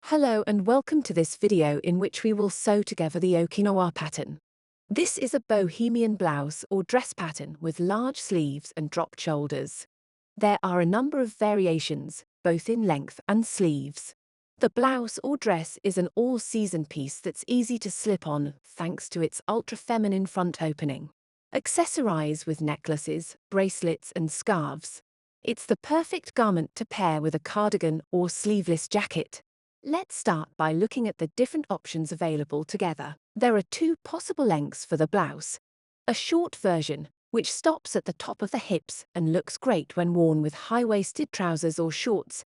Hello and welcome to this video in which we will sew together the Okinawa pattern. This is a bohemian blouse or dress pattern with large sleeves and dropped shoulders. There are a number of variations, both in length and sleeves. The blouse or dress is an all-season piece that's easy to slip on thanks to its ultra-feminine front opening. Accessorize with necklaces, bracelets and scarves. It's the perfect garment to pair with a cardigan or sleeveless jacket. Let's start by looking at the different options available together. There are two possible lengths for the blouse. A short version, which stops at the top of the hips and looks great when worn with high-waisted trousers or shorts,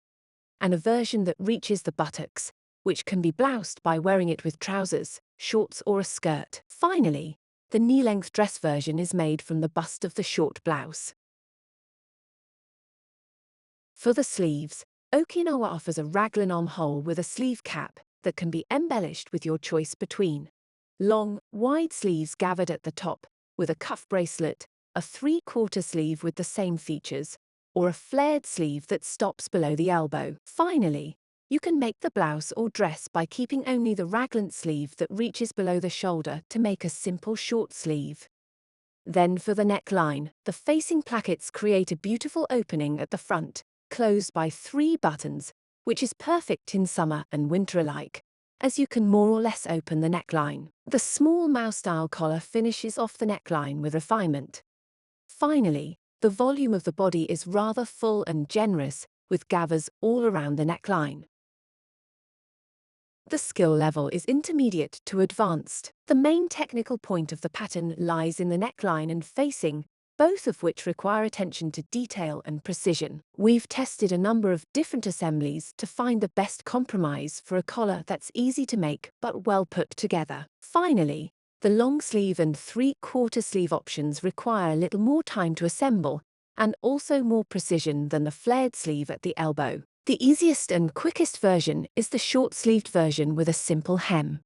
and a version that reaches the buttocks, which can be bloused by wearing it with trousers, shorts or a skirt. Finally, the knee-length dress version is made from the bust of the short blouse. For the sleeves, Okinawa offers a Raglan armhole with a sleeve cap that can be embellished with your choice between long, wide sleeves gathered at the top, with a cuff bracelet, a three-quarter sleeve with the same features, or a flared sleeve that stops below the elbow. Finally, you can make the blouse or dress by keeping only the Raglan sleeve that reaches below the shoulder to make a simple short sleeve. Then for the neckline, the facing plackets create a beautiful opening at the front, closed by 3 buttons, which is perfect in summer and winter alike, as you can more or less open the neckline. The small mouse-style collar finishes off the neckline with refinement. Finally, the volume of the body is rather full and generous, with gathers all around the neckline. The skill level is intermediate to advanced. The main technical point of the pattern lies in the neckline and facing, both of which require attention to detail and precision. We've tested a number of different assemblies to find the best compromise for a collar that's easy to make but well put together. Finally, the long sleeve and three-quarter sleeve options require a little more time to assemble and also more precision than the flared sleeve at the elbow. The easiest and quickest version is the short-sleeved version with a simple hem.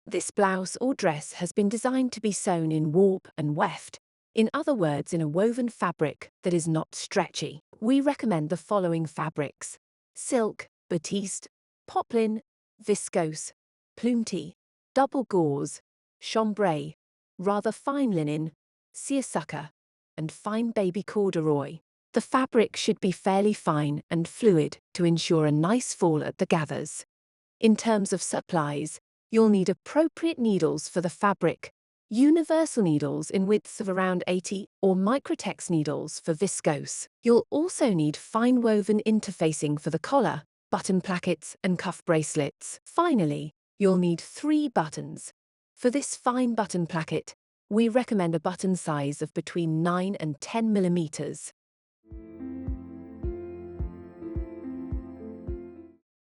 This blouse or dress has been designed to be sewn in warp and weft, in other words in a woven fabric that is not stretchy. We recommend the following fabrics: silk, batiste, poplin, viscose, plumetie, double gauze, chambray, rather fine linen, seersucker, and fine baby corduroy. The fabric should be fairly fine and fluid to ensure a nice fall at the gathers. In terms of supplies, you'll need appropriate needles for the fabric, universal needles in widths of around 80 or microtex needles for viscose. You'll also need fine woven interfacing for the collar, button plackets and cuff bracelets. Finally, you'll need 3 buttons. For this fine button placket, we recommend a button size of between 9 and 10 millimeters.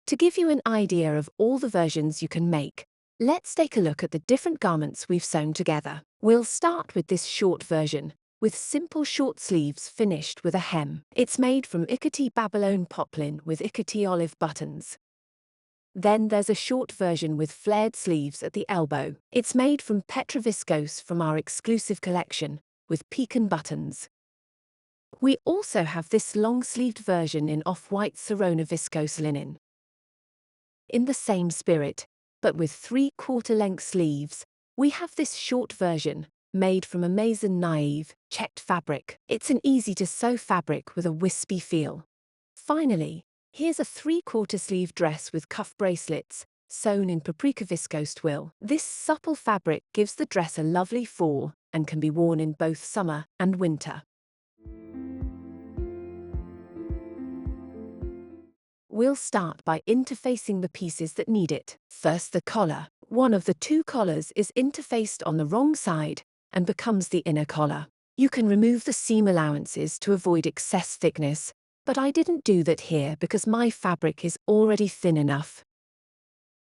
To give you an idea of all the versions you can make, let's take a look at the different garments we've sewn together. We'll start with this short version, with simple short sleeves finished with a hem. It's made from Ikatee Babylon poplin with Ikatee olive buttons. Then there's a short version with flared sleeves at the elbow. It's made from Petra viscose from our exclusive collection, with pecan buttons. We also have this long-sleeved version in off-white Serona viscose linen. In the same spirit, but with three-quarter length sleeves, we have this short version, made from Amazon naive, checked fabric. It's an easy-to-sew fabric with a wispy feel. Finally, here's a three-quarter sleeve dress with cuff bracelets, sewn in paprika viscose twill. This supple fabric gives the dress a lovely fall and can be worn in both summer and winter. We'll start by interfacing the pieces that need it. First, the collar. One of the 2 collars is interfaced on the wrong side and becomes the inner collar. You can remove the seam allowances to avoid excess thickness, but I didn't do that here because my fabric is already thin enough.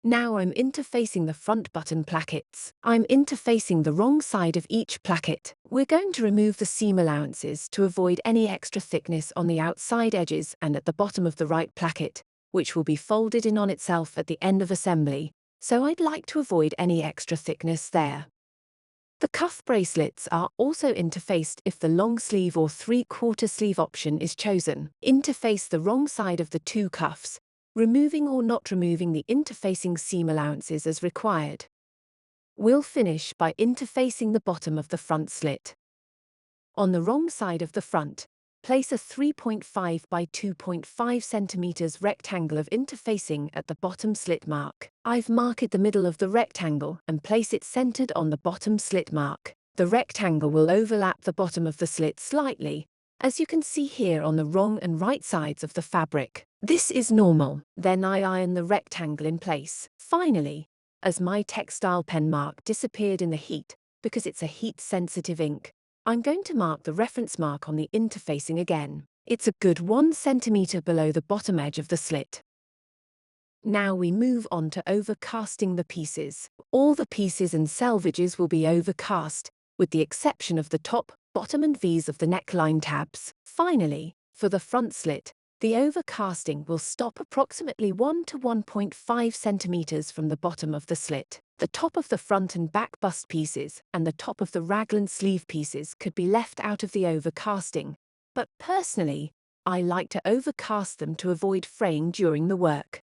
Now I'm interfacing the front button plackets. I'm interfacing the wrong side of each placket. We're going to remove the seam allowances to avoid any extra thickness on the outside edges and at the bottom of the right placket, which will be folded in on itself at the end of assembly, so I'd like to avoid any extra thickness there. The cuff bracelets are also interfaced if the long sleeve or 3/4 sleeve option is chosen. Interface the wrong side of the two cuffs, removing or not removing the interfacing seam allowances as required. We'll finish by interfacing the bottom of the front slit. On the wrong side of the front, place a 3.5 by 2.5 centimeters rectangle of interfacing at the bottom slit mark. I've marked the middle of the rectangle and place it centered on the bottom slit mark. The rectangle will overlap the bottom of the slit slightly, as you can see here on the wrong and right sides of the fabric. This is normal. Then I iron the rectangle in place. Finally, as my textile pen mark disappeared in the heat because it's a heat-sensitive ink, I'm going to mark the reference mark on the interfacing again. It's a good 1 centimeter below the bottom edge of the slit. Now we move on to overcasting the pieces. All the pieces and selvages will be overcast, with the exception of the top, bottom and V's of the neckline tabs. Finally, for the front slit, the overcasting will stop approximately 1 to 1.5 centimeters from the bottom of the slit. The top of the front and back bust pieces and the top of the raglan sleeve pieces could be left out of the overcasting, but personally, I like to overcast them to avoid fraying during the work.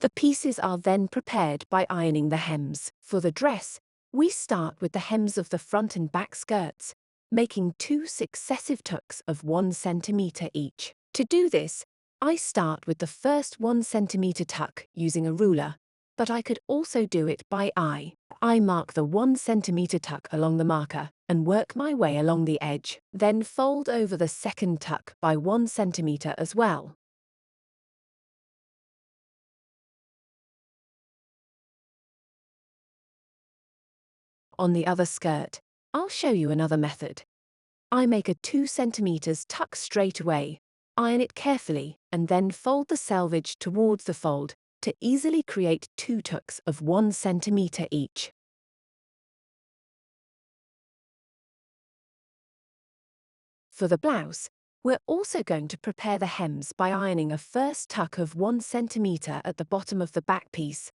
The pieces are then prepared by ironing the hems. For the dress, we start with the hems of the front and back skirts, making 2 successive tucks of 1 centimeter each. To do this, I start with the first 1 centimeter tuck using a ruler, but I could also do it by eye. I mark the 1 centimeter tuck along the marker and work my way along the edge. Then fold over the second tuck by 1 centimeter as well. On the other skirt, I'll show you another method. I make a 2 centimeters tuck straight away, iron it carefully, and then fold the selvage towards the fold to easily create 2 tucks of 1 centimeter each. For the blouse, we're also going to prepare the hems by ironing a first tuck of 1 centimeter at the bottom of the back piece,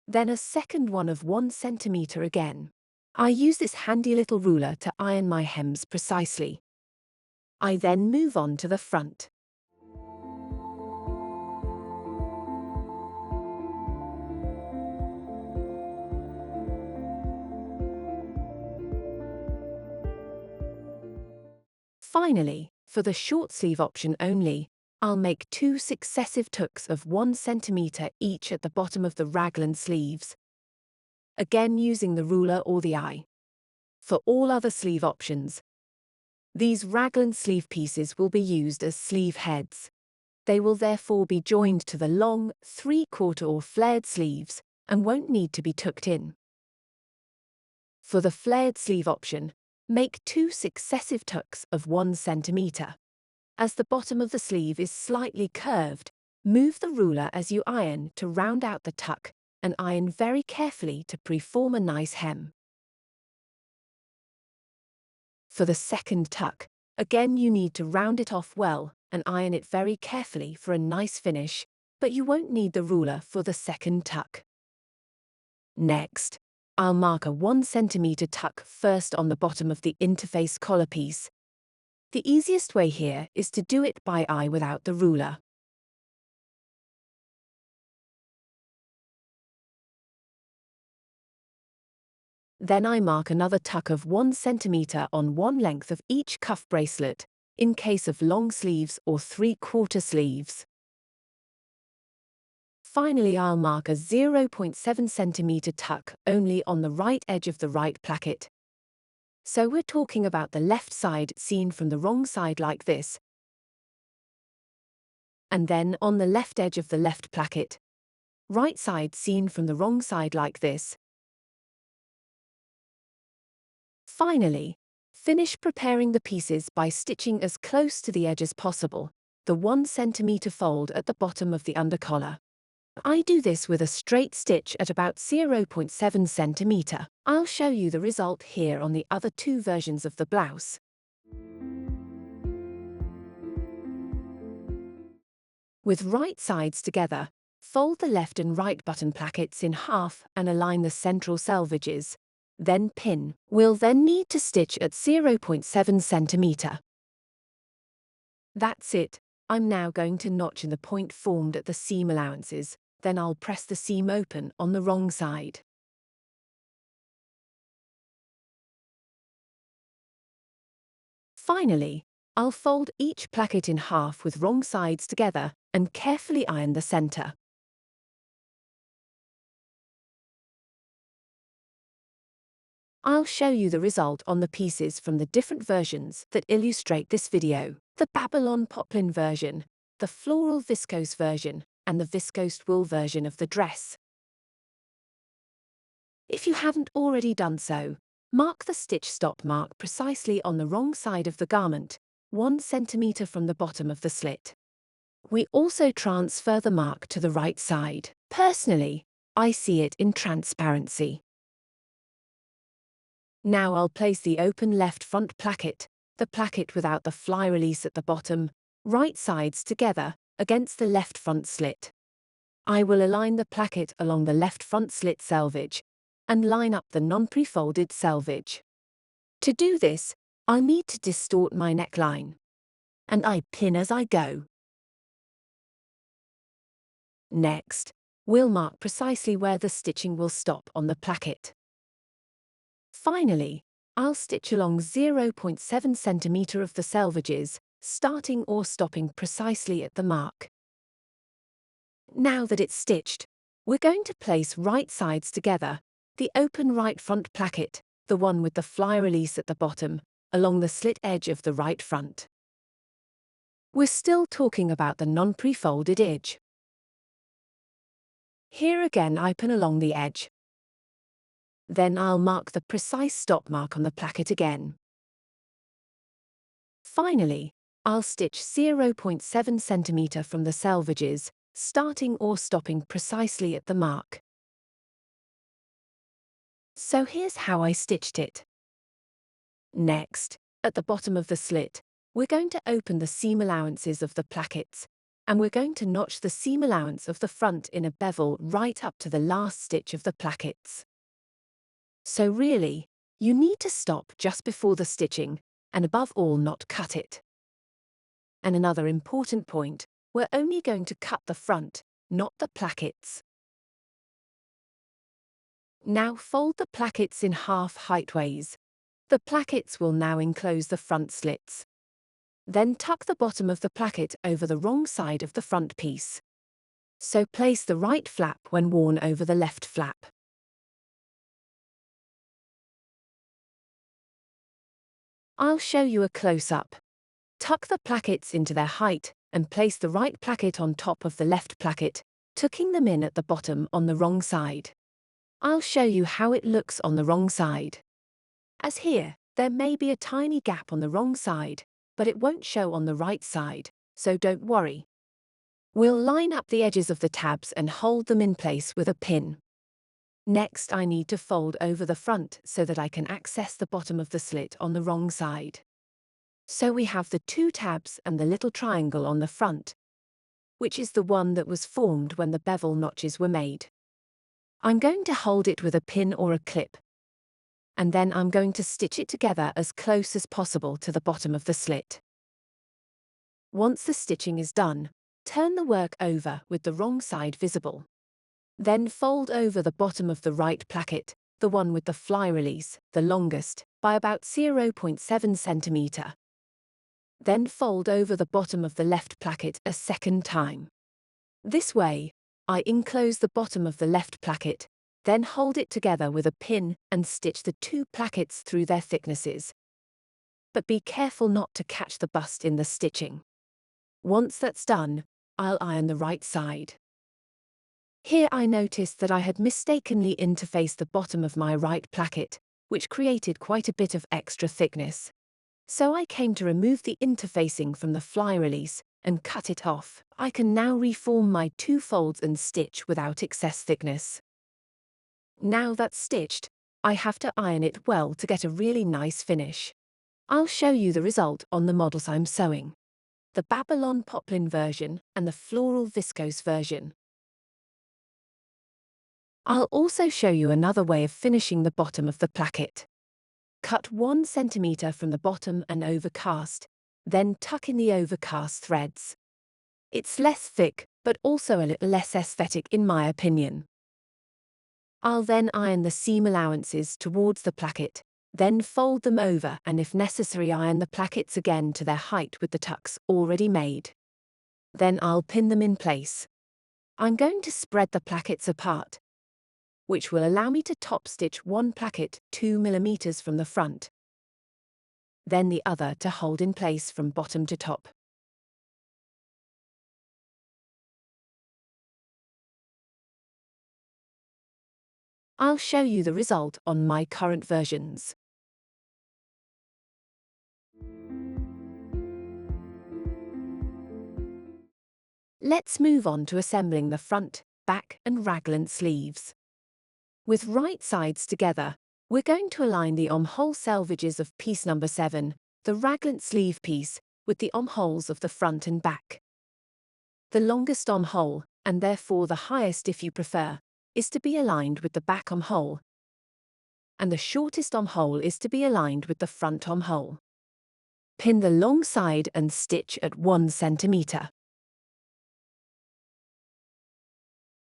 then a second one of 1 centimeter again. I use this handy little ruler to iron my hems precisely. I then move on to the front. Finally, for the short sleeve option only, I'll make 2 successive tucks of 1 centimeter each at the bottom of the raglan sleeves, again using the ruler or the eye. For all other sleeve options, these raglan sleeve pieces will be used as sleeve heads. They will therefore be joined to the long, 3/4 or flared sleeves and won't need to be tucked in. For the flared sleeve option, make 2 successive tucks of 1 centimeter. As the bottom of the sleeve is slightly curved, move the ruler as you iron to round out the tuck and iron very carefully to preform a nice hem. For the second tuck, again you need to round it off well and iron it very carefully for a nice finish, but you won't need the ruler for the second tuck. Next, I'll mark a 1 centimeter tuck first on the bottom of the interface collar piece. The easiest way here is to do it by eye without the ruler. Then I mark another tuck of 1 centimeter on one length of each cuff bracelet, in case of long sleeves or 3/4 sleeves. Finally, I'll mark a 0.7 centimeter tuck only on the right edge of the right placket. So we're talking about the left side seen from the wrong side like this, and then on the left edge of the left placket, right side seen from the wrong side like this. Finally, finish preparing the pieces by stitching as close to the edge as possible, the 1 centimeter fold at the bottom of the undercollar. I do this with a straight stitch at about 0.7 centimeter. I'll show you the result here on the other 2 versions of the blouse. With right sides together, fold the left and right button plackets in half and align the central selvages. then pin. We'll then need to stitch at 0.7 centimeter. That's it. I'm now going to notch in the point formed at the seam allowances, then I'll press the seam open on the wrong side. Finally, I'll fold each placket in half with wrong sides together and carefully iron the center. I'll show you the result on the pieces from the different versions that illustrate this video: the Babylon poplin version, the floral viscose version, and the viscose wool version of the dress. If you haven't already done so, mark the stitch stop mark precisely on the wrong side of the garment, 1 centimeter from the bottom of the slit. We also transfer the mark to the right side. Personally, I see it in transparency. Now I'll place the open left front placket, the placket without the fly release at the bottom, right sides together, against the left front slit. I will align the placket along the left front slit selvage, and line up the non-pre-folded selvage. To do this, I'll need to distort my neckline. And I pin as I go. Next, we'll mark precisely where the stitching will stop on the placket. Finally, I'll stitch along 0.7 centimeter of the selvages, starting or stopping precisely at the mark. Now that it's stitched, we're going to place right sides together, the open right front placket, the one with the fly release at the bottom, along the slit edge of the right front. We're still talking about the non-pre-folded edge. Here again I pin along the edge. Then I'll mark the precise stop mark on the placket again. Finally, I'll stitch 0.7 centimeter from the selvages, starting or stopping precisely at the mark. So here's how I stitched it. Next, at the bottom of the slit, we're going to open the seam allowances of the plackets, and we're going to notch the seam allowance of the front in a bevel right up to the last stitch of the plackets. So really, you need to stop just before the stitching, and above all not cut it. And another important point, we're only going to cut the front, not the plackets. Now fold the plackets in half heightways. The plackets will now enclose the front slits. Then tuck the bottom of the placket over the wrong side of the front piece. So place the right flap when worn over the left flap. I'll show you a close-up. Tuck the plackets into their height and place the right placket on top of the left placket, tucking them in at the bottom on the wrong side. I'll show you how it looks on the wrong side. As here, there may be a tiny gap on the wrong side, but it won't show on the right side, so don't worry. We'll line up the edges of the tabs and hold them in place with a pin. Next, I need to fold over the front so that I can access the bottom of the slit on the wrong side. So we have the two tabs and the little triangle on the front, which is the one that was formed when the bevel notches were made. I'm going to hold it with a pin or a clip, and then I'm going to stitch it together as close as possible to the bottom of the slit. Once the stitching is done, turn the work over with the wrong side visible. Then fold over the bottom of the right placket, the one with the fly release, the longest, by about 0.7 centimeter. Then fold over the bottom of the left placket a second time. This way, I enclose the bottom of the left placket, then hold it together with a pin and stitch the two plackets through their thicknesses. But be careful not to catch the bust in the stitching. Once that's done, I'll iron the right side. Here I noticed that I had mistakenly interfaced the bottom of my right placket, which created quite a bit of extra thickness. So I came to remove the interfacing from the fly release and cut it off. I can now reform my two folds and stitch without excess thickness. Now that's stitched, I have to iron it well to get a really nice finish. I'll show you the result on the models I'm sewing: the Babylon poplin version and the floral viscose version. I'll also show you another way of finishing the bottom of the placket. Cut 1 centimeter from the bottom and overcast, then tuck in the overcast threads. It's less thick, but also a little less aesthetic in my opinion. I'll then iron the seam allowances towards the placket, then fold them over and if necessary iron the plackets again to their height with the tucks already made. Then I'll pin them in place. I'm going to spread the plackets apart, which will allow me to top stitch one placket 2 millimeters from the front, then the other to hold in place from bottom to top. I'll show you the result on my current versions. Let's move on to assembling the front, back and raglan sleeves. With right sides together, we're going to align the armhole selvages of piece number 7, the raglan sleeve piece, with the armholes of the front and back. The longest armhole, and therefore the highest if you prefer, is to be aligned with the back armhole, and the shortest armhole is to be aligned with the front armhole. Pin the long side and stitch at 1 centimeter.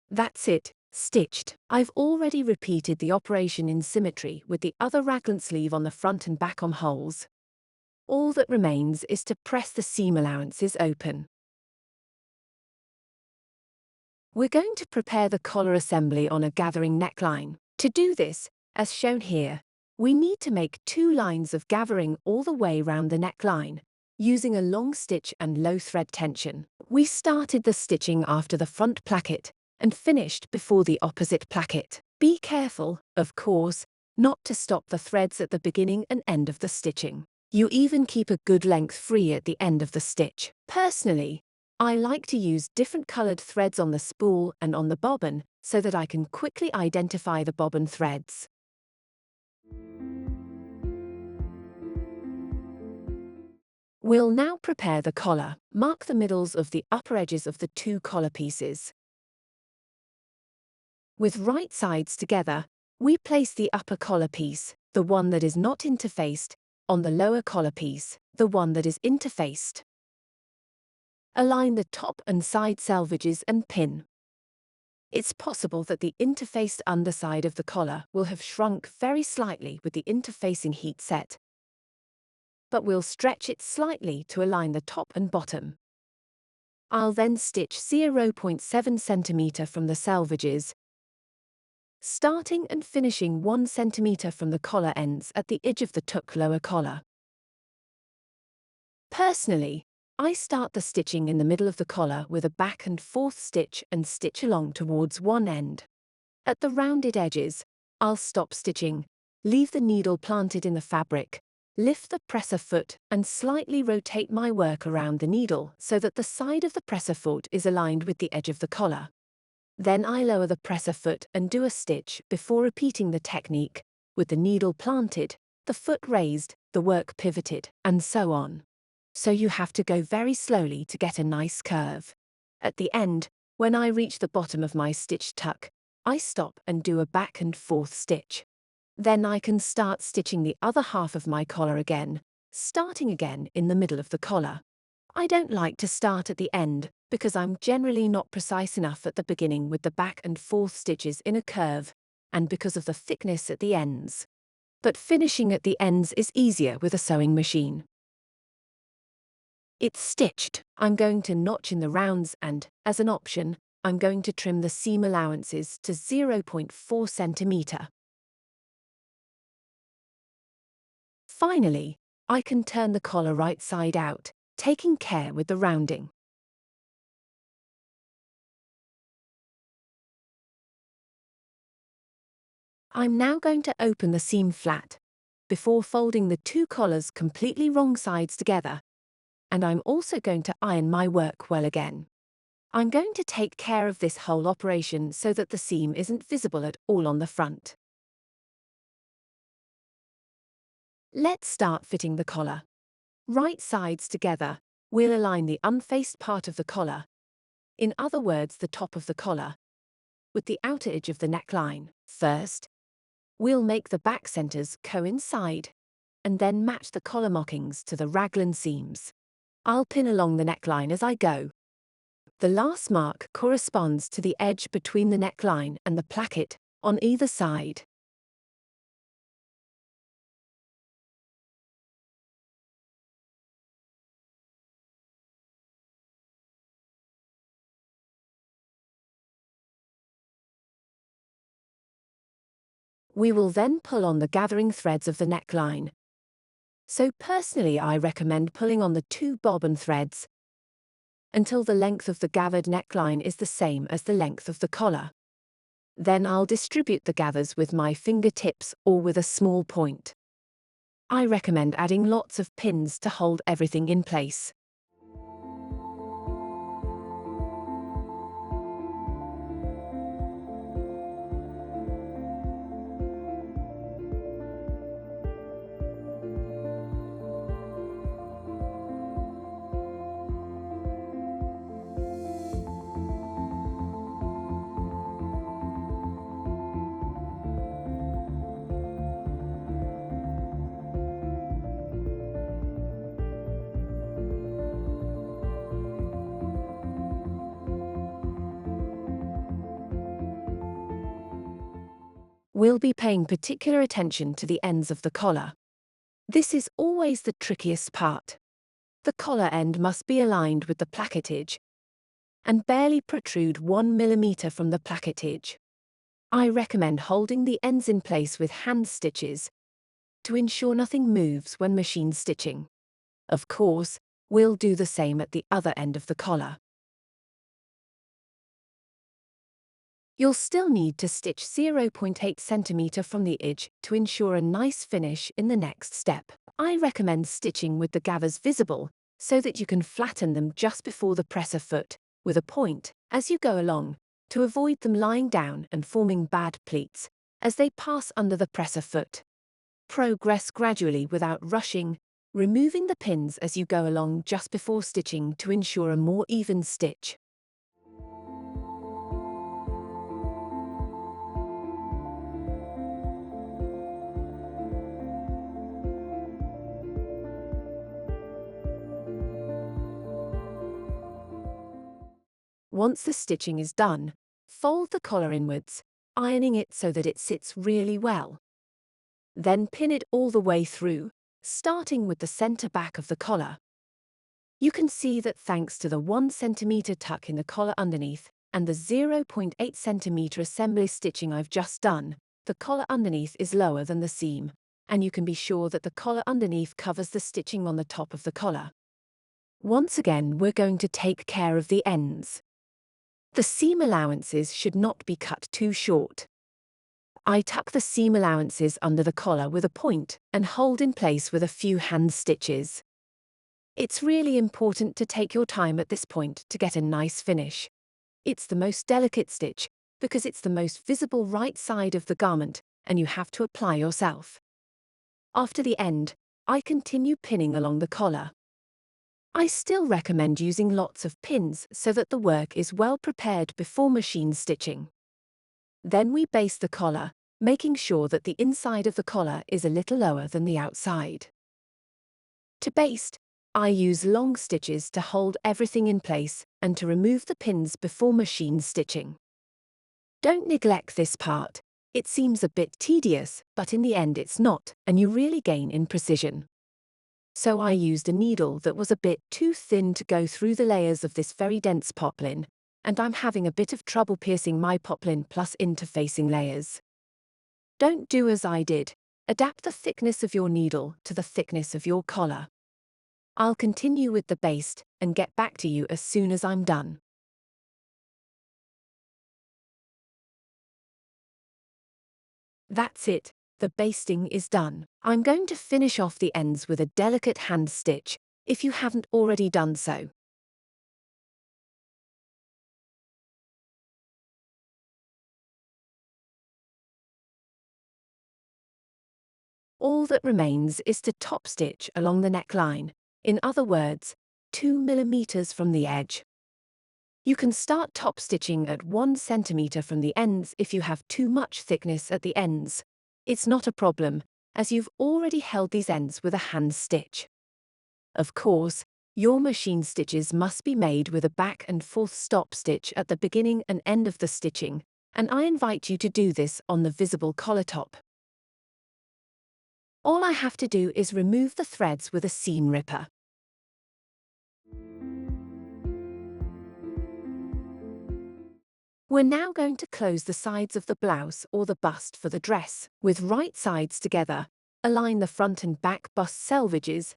That's it, stitched. I've already repeated the operation in symmetry with the other raglan sleeve on the front and back armholes. All that remains is to press the seam allowances open. We're going to prepare the collar assembly on a gathering neckline. To do this, as shown here, we need to make 2 lines of gathering all the way round the neckline, using a long stitch and low thread tension. We started the stitching after the front placket and finished before the opposite placket. Be careful, of course, not to stop the threads at the beginning and end of the stitching. You even keep a good length free at the end of the stitch. Personally, I like to use different colored threads on the spool and on the bobbin so that I can quickly identify the bobbin threads. We'll now prepare the collar. Mark the middles of the upper edges of the 2 collar pieces. With right sides together, we place the upper collar piece, the one that is not interfaced, on the lower collar piece, the one that is interfaced. Align the top and side selvages and pin. It's possible that the interfaced underside of the collar will have shrunk very slightly with the interfacing heat set, but we'll stretch it slightly to align the top and bottom. I'll then stitch 0.7 centimeter from the selvages, starting and finishing 1 centimeter from the collar ends at the edge of the tuck lower collar. Personally, I start the stitching in the middle of the collar with a back and forth stitch and stitch along towards one end. At the rounded edges, I'll stop stitching, leave the needle planted in the fabric, lift the presser foot and slightly rotate my work around the needle so that the side of the presser foot is aligned with the edge of the collar. Then I lower the presser foot and do a stitch before repeating the technique, with the needle planted, the foot raised, the work pivoted, and so on. So you have to go very slowly to get a nice curve. At the end, when I reach the bottom of my stitch tuck, I stop and do a back and forth stitch. Then I can start stitching the other half of my collar again, starting again in the middle of the collar. I don't like to start at the end because I'm generally not precise enough at the beginning with the back and forth stitches in a curve, and because of the thickness at the ends. But finishing at the ends is easier with a sewing machine. It's stitched. I'm going to notch in the rounds and, as an option, I'm going to trim the seam allowances to 0.4 centimeter. Finally, I can turn the collar right side out, taking care with the rounding. I'm now going to open the seam flat, before folding the 2 collars completely wrong sides together, and I'm also going to iron my work well again. I'm going to take care of this whole operation so that the seam isn't visible at all on the front. Let's start fitting the collar. Right sides together, we'll align the unfaced part of the collar, in other words the top of the collar, with the outer edge of the neckline. First, we'll make the back centers coincide, and then match the collar markings to the raglan seams. I'll pin along the neckline as I go. The last mark corresponds to the edge between the neckline and the placket on either side. We will then pull on the gathering threads of the neckline. So personally, I recommend pulling on the 2 bobbin threads until the length of the gathered neckline is the same as the length of the collar. Then I'll distribute the gathers with my fingertips or with a small point. I recommend adding lots of pins to hold everything in place. We'll be paying particular attention to the ends of the collar. This is always the trickiest part. The collar end must be aligned with the placket edge and barely protrude 1 millimeter from the placket edge. I recommend holding the ends in place with hand stitches to ensure nothing moves when machine stitching. Of course, we'll do the same at the other end of the collar. You'll still need to stitch 0.8 centimeter from the edge to ensure a nice finish in the next step. I recommend stitching with the gathers visible so that you can flatten them just before the presser foot with a point as you go along to avoid them lying down and forming bad pleats as they pass under the presser foot. Progress gradually without rushing, removing the pins as you go along just before stitching to ensure a more even stitch. Once the stitching is done, fold the collar inwards, ironing it so that it sits really well. Then pin it all the way through, starting with the center back of the collar. You can see that thanks to the 1 centimeter tuck in the collar underneath and the 0.8 centimeter assembly stitching I've just done, the collar underneath is lower than the seam, and you can be sure that the collar underneath covers the stitching on the top of the collar. Once again, we're going to take care of the ends. The seam allowances should not be cut too short. I tuck the seam allowances under the collar with a point and hold in place with a few hand stitches. It's really important to take your time at this point to get a nice finish. It's the most delicate stitch because it's the most visible right side of the garment and you have to apply yourself. After the end, I continue pinning along the collar. I still recommend using lots of pins so that the work is well prepared before machine stitching. Then we baste the collar, making sure that the inside of the collar is a little lower than the outside. To baste, I use long stitches to hold everything in place and to remove the pins before machine stitching. Don't neglect this part. It seems a bit tedious, but in the end it's not, and you really gain in precision. So I used a needle that was a bit too thin to go through the layers of this very dense poplin, and I'm having a bit of trouble piercing my poplin plus interfacing layers. Don't do as I did. Adapt the thickness of your needle to the thickness of your collar. I'll continue with the baste and get back to you as soon as I'm done. That's it. The basting is done. I'm going to finish off the ends with a delicate hand stitch, if you haven't already done so. All that remains is to top stitch along the neckline, in other words, 2 millimeters from the edge. You can start top stitching at 1 centimeter from the ends if you have too much thickness at the ends. It's not a problem, as you've already held these ends with a hand stitch. Of course, your machine stitches must be made with a back and forth stop stitch at the beginning and end of the stitching, and I invite you to do this on the visible collar top. All I have to do is remove the threads with a seam ripper. We're now going to close the sides of the blouse or the bust for the dress. With right sides together, align the front and back bust selvages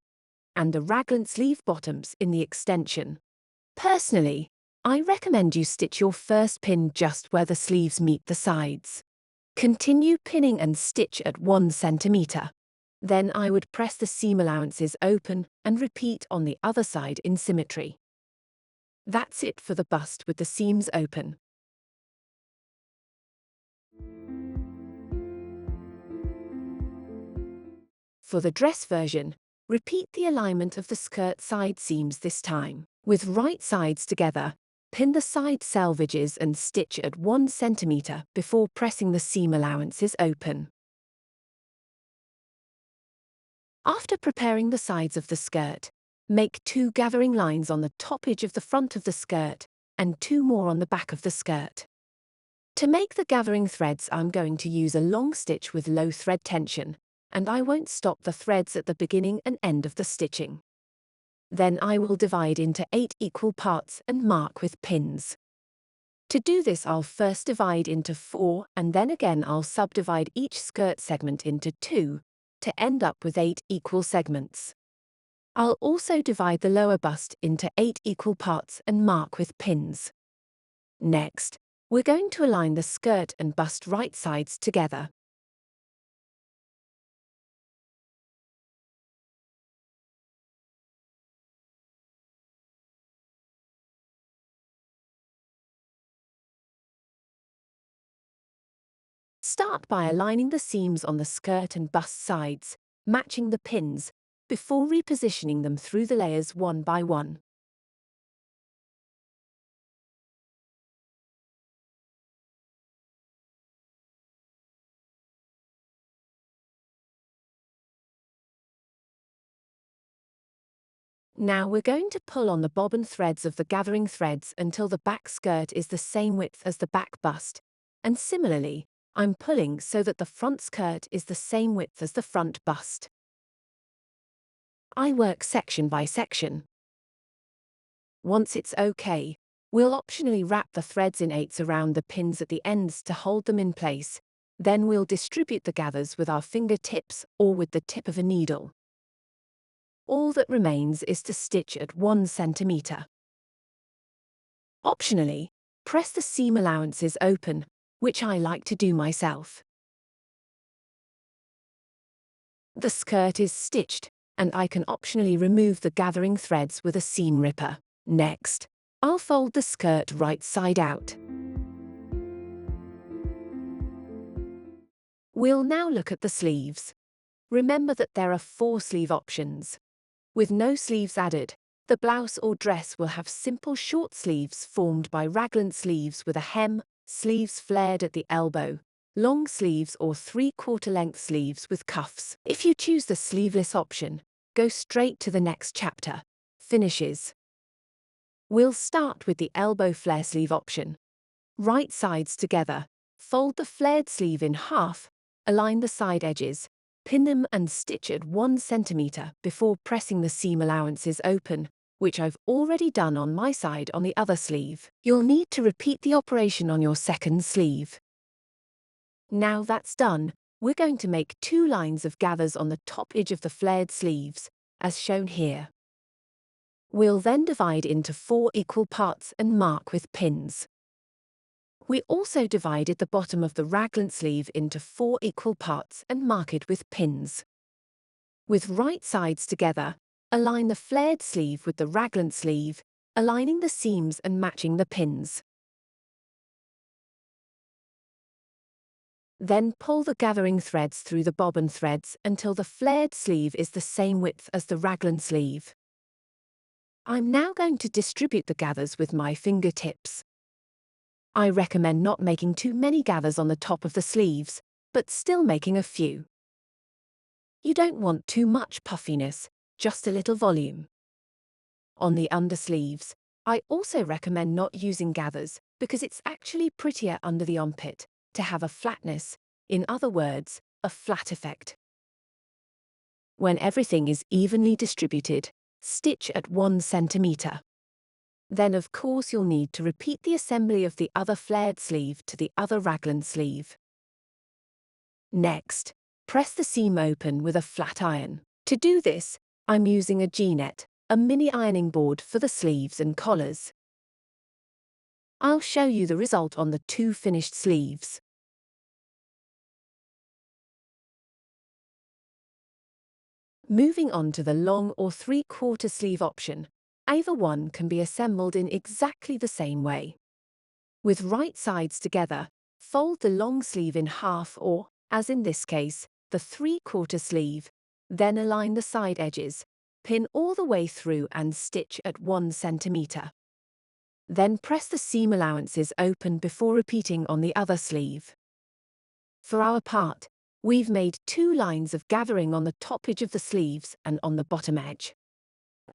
and the raglan sleeve bottoms in the extension. Personally, I recommend you stitch your first pin just where the sleeves meet the sides. Continue pinning and stitch at 1 centimeter. Then I would press the seam allowances open and repeat on the other side in symmetry. That's it for the bust with the seams open. For the dress version, repeat the alignment of the skirt side seams this time. With right sides together, pin the side selvages and stitch at 1 centimeter before pressing the seam allowances open. After preparing the sides of the skirt, make 2 gathering lines on the top edge of the front of the skirt and 2 more on the back of the skirt. To make the gathering threads, I'm going to use a long stitch with low thread tension, and I won't stop the threads at the beginning and end of the stitching. Then I will divide into 8 equal parts and mark with pins. To do this, I'll first divide into 4 and then again I'll subdivide each skirt segment into 2 to end up with 8 equal segments. I'll also divide the lower bust into 8 equal parts and mark with pins. Next, we're going to align the skirt and bust right sides together. Start by aligning the seams on the skirt and bust sides, matching the pins, before repositioning them through the layers one by one. Now we're going to pull on the bobbin threads of the gathering threads until the back skirt is the same width as the back bust, and similarly, I'm pulling so that the front skirt is the same width as the front bust. I work section by section. Once it's okay, we'll optionally wrap the threads in 8s around the pins at the ends to hold them in place, then we'll distribute the gathers with our fingertips or with the tip of a needle. All that remains is to stitch at 1 centimeter. Optionally, press the seam allowances open, which I like to do myself. The skirt is stitched, and I can optionally remove the gathering threads with a seam ripper. Next, I'll fold the skirt right side out. We'll now look at the sleeves. Remember that there are 4 sleeve options. With no sleeves added, the blouse or dress will have simple short sleeves formed by raglan sleeves with a hem, sleeves flared at the elbow, long sleeves or 3/4 length sleeves with cuffs. If you choose the sleeveless option, go straight to the next chapter, Finishes. We'll start with the elbow flare sleeve option. Right sides together, fold the flared sleeve in half, align the side edges, pin them and stitch at 1 centimeter before pressing the seam allowances open, which I've already done on my side on the other sleeve. You'll need to repeat the operation on your second sleeve. Now that's done, we're going to make 2 lines of gathers on the top edge of the flared sleeves, as shown here. We'll then divide into 4 equal parts and mark with pins. We also divided the bottom of the raglan sleeve into 4 equal parts and mark it with pins. With right sides together, align the flared sleeve with the raglan sleeve, aligning the seams and matching the pins. Then pull the gathering threads through the bobbin threads until the flared sleeve is the same width as the raglan sleeve. I'm now going to distribute the gathers with my fingertips. I recommend not making too many gathers on the top of the sleeves, but still making a few. You don't want too much puffiness, just a little volume. On the undersleeves, I also recommend not using gathers because it's actually prettier under the armpit to have a flatness, in other words, a flat effect. When everything is evenly distributed, stitch at 1 centimeter. Then of course you'll need to repeat the assembly of the other flared sleeve to the other raglan sleeve. Next, press the seam open with a flat iron. To do this, I'm using a G-net, a mini ironing board for the sleeves and collars. I'll show you the result on the 2 finished sleeves. Moving on to the long or 3/4 sleeve option, either one can be assembled in exactly the same way. With right sides together, fold the long sleeve in half or, as in this case, the 3/4 sleeve, then align the side edges, pin all the way through and stitch at 1 centimeter. Then press the seam allowances open before repeating on the other sleeve. For our part, we've made 2 lines of gathering on the top edge of the sleeves and on the bottom edge.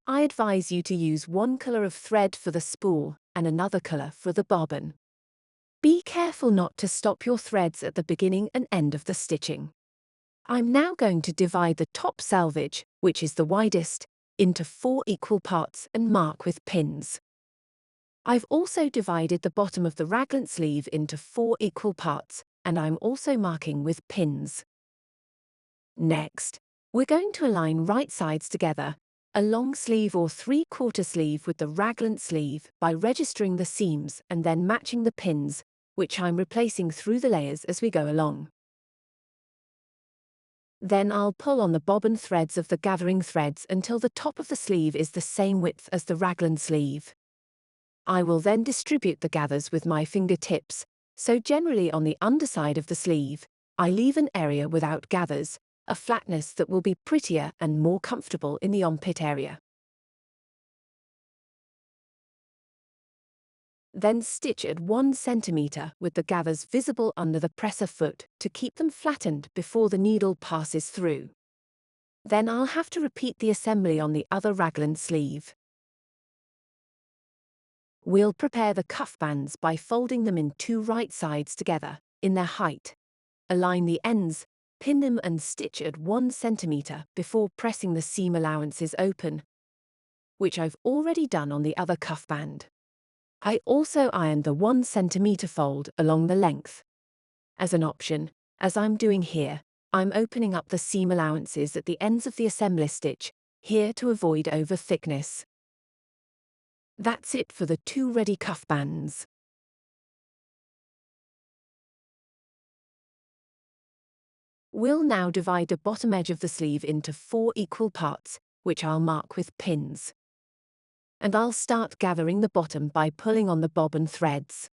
I advise you to use one colour of thread for the spool and another colour for the bobbin. Be careful not to stop your threads at the beginning and end of the stitching. I'm now going to divide the top selvage, which is the widest, into 4 equal parts and mark with pins. I've also divided the bottom of the raglan sleeve into 4 equal parts, and I'm also marking with pins. Next, we're going to align right sides together, a long sleeve or 3/4 sleeve with the raglan sleeve by registering the seams and then matching the pins, which I'm replacing through the layers as we go along. Then I'll pull on the bobbin threads of the gathering threads until the top of the sleeve is the same width as the raglan sleeve. I will then distribute the gathers with my fingertips, so generally on the underside of the sleeve, I leave an area without gathers, a flatness that will be prettier and more comfortable in the armpit area. Then stitch at 1 centimeter with the gathers visible under the presser foot to keep them flattened before the needle passes through. Then I'll have to repeat the assembly on the other raglan sleeve. We'll prepare the cuff bands by folding them in 2 right sides together, in their height. Align the ends, pin them and stitch at 1 centimeter before pressing the seam allowances open, which I've already done on the other cuff band. I also ironed the 1 centimeter fold along the length. As an option, as I'm doing here, I'm opening up the seam allowances at the ends of the assembly stitch, here to avoid over thickness. That's it for the 2 ready cuff bands. We'll now divide the bottom edge of the sleeve into 4 equal parts, which I'll mark with pins. And I'll start gathering the bottom by pulling on the bobbin threads.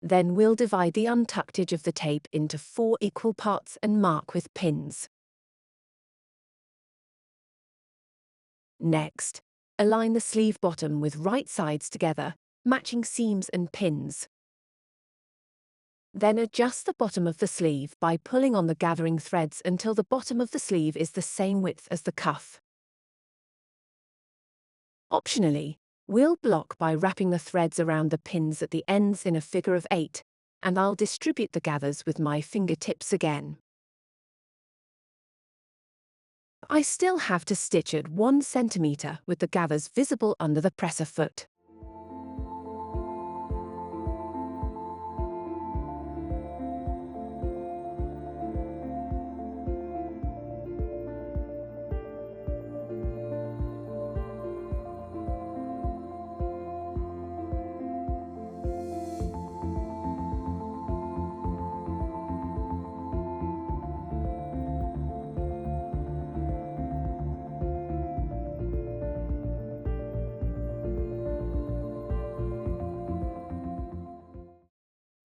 Then we'll divide the untucked edge of the tape into 4 equal parts and mark with pins. Next, align the sleeve bottom with right sides together, matching seams and pins. Then adjust the bottom of the sleeve by pulling on the gathering threads until the bottom of the sleeve is the same width as the cuff. Optionally, we'll block by wrapping the threads around the pins at the ends in a figure of 8, and I'll distribute the gathers with my fingertips again. I still have to stitch at 1 centimeter with the gathers visible under the presser foot.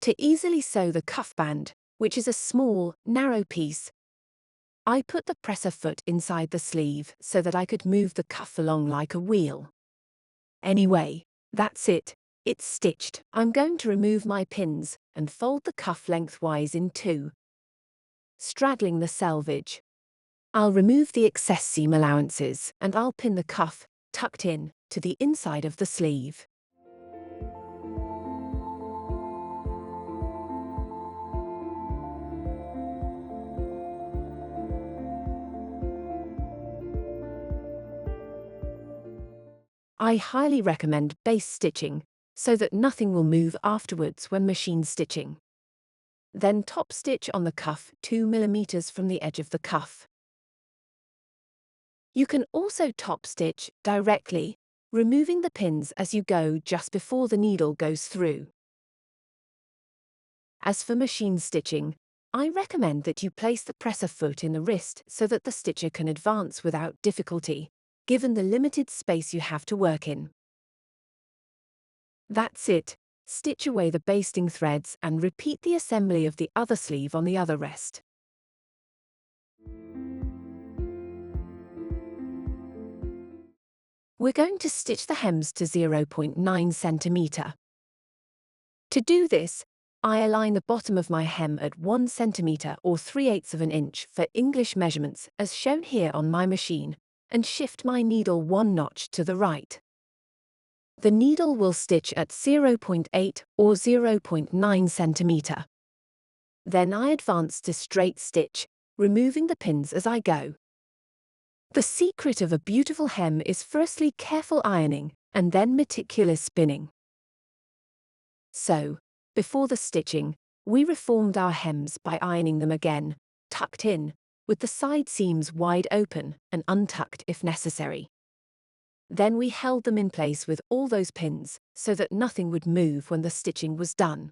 To easily sew the cuff band, which is a small, narrow piece, I put the presser foot inside the sleeve so that I could move the cuff along like a wheel. Anyway, that's it. It's stitched. I'm going to remove my pins and fold the cuff lengthwise in two, straddling the selvage. I'll remove the excess seam allowances and I'll pin the cuff, tucked in, to the inside of the sleeve. I highly recommend base stitching so that nothing will move afterwards when machine stitching. Then top stitch on the cuff 2 mm from the edge of the cuff. You can also top stitch directly, removing the pins as you go just before the needle goes through. As for machine stitching, I recommend that you place the presser foot in the wrist so that the stitcher can advance without difficulty, given the limited space you have to work in. That's it. Stitch away the basting threads and repeat the assembly of the other sleeve on the other wrist. We're going to stitch the hems to 0.9 cm. To do this, I align the bottom of my hem at 1 cm or 3/8 of an inch for English measurements as shown here on my machine, and shift my needle 1 notch to the right. The needle will stitch at 0.8 or 0.9 cm. Then I advance to straight stitch, removing the pins as I go. The secret of a beautiful hem is firstly careful ironing and then meticulous spinning. So, before the stitching, we reformed our hems by ironing them again, tucked in, with the side seams wide open and untucked if necessary. Then we held them in place with all those pins so that nothing would move when the stitching was done.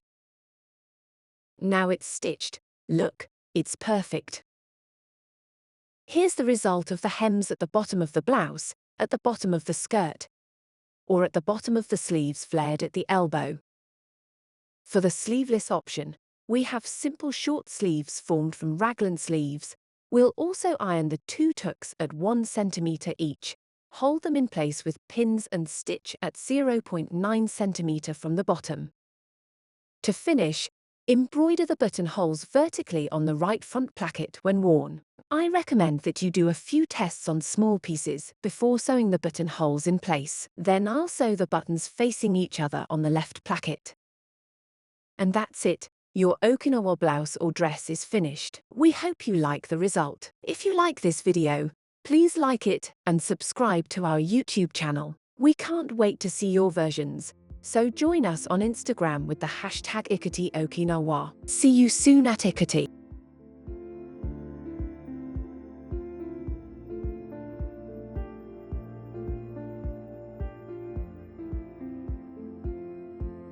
Now it's stitched. Look, it's perfect. Here's the result of the hems at the bottom of the blouse, at the bottom of the skirt, or at the bottom of the sleeves flared at the elbow. For the sleeveless option, we have simple short sleeves formed from raglan sleeves. We'll also iron the 2 tucks at 1 cm each, hold them in place with pins and stitch at 0.9 cm from the bottom. To finish, embroider the buttonholes vertically on the right front placket when worn. I recommend that you do a few tests on small pieces before sewing the buttonholes in place. Then I'll sew the buttons facing each other on the left placket. And that's it. Your Okinawa blouse or dress is finished. We hope you like the result. If you like this video, please like it and subscribe to our YouTube channel. We can't wait to see your versions, so join us on Instagram with the hashtag Ikatee Okinawa. See you soon at Ikatee.